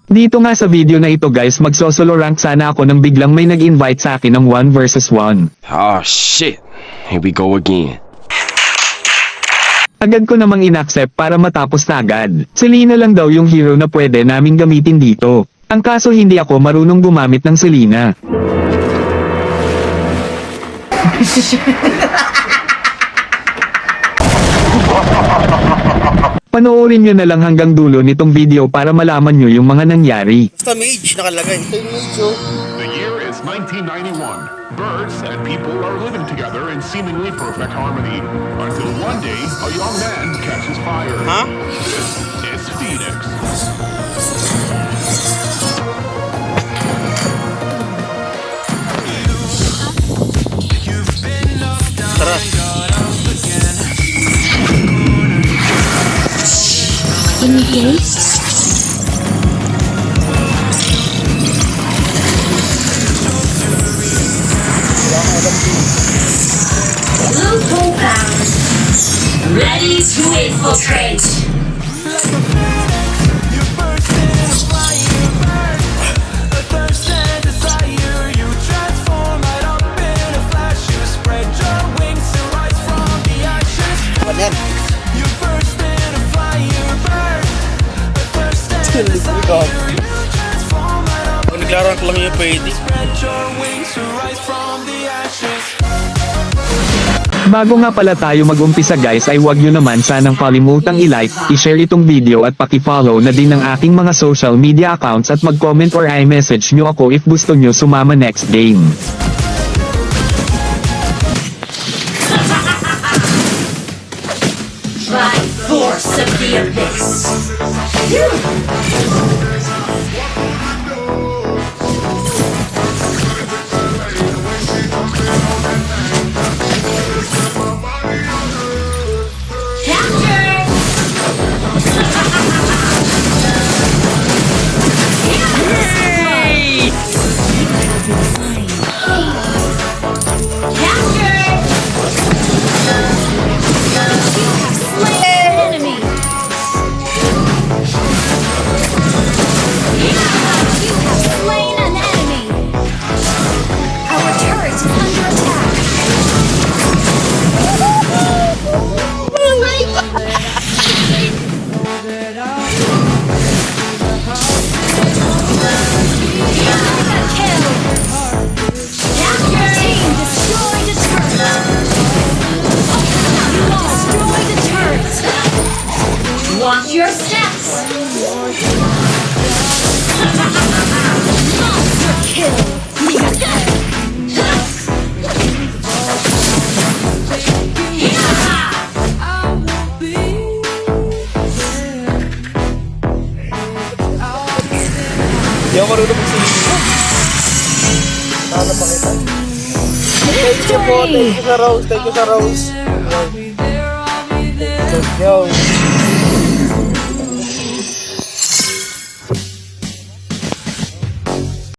Dito nga sa video na ito guys, magsosolo rank sana ako nang biglang may nag-invite sa akin ng 1 versus 1. Oh shit, here we go again. Agad ko namang inaccept para matapos na agad. Selena lang daw yung hero na pwede naming gamitin dito. Ang kaso hindi ako marunong gumamit ng Selena. Panoorin nyo na lang hanggang dulo nitong video para malaman nyo yung mga nangyari. Basta mage nakalagay. Ito yung mage oh. The year is 1991. Birds and people are living together in seemingly perfect harmony. Until one day, a young man catches fire. Ha? This is Phoenix. Tara. Loophole found. Ready to infiltrate. Ano yan? Kung naglaro ko lang yung pwede. Bago nga pala tayo mag-umpisa guys ay huwag nyo naman sanang kalimutang i-like, i-share itong video at paki-follow na din ang aking mga social media accounts at mag-comment or i-message nyo ako if gusto nyo sumama next game. By force of the abyss. Capture! Capture! Enemy! You have slain an enemy! Our turret is under attack! Kill! Capture! Team destroyed a turret! You destroyed a turret! Watch your steps! Monster kill! Di ako marunong magsilipin. Sana pa kita. Thank you po. Thank you sa Rose. Thank you sa Rose. Yo.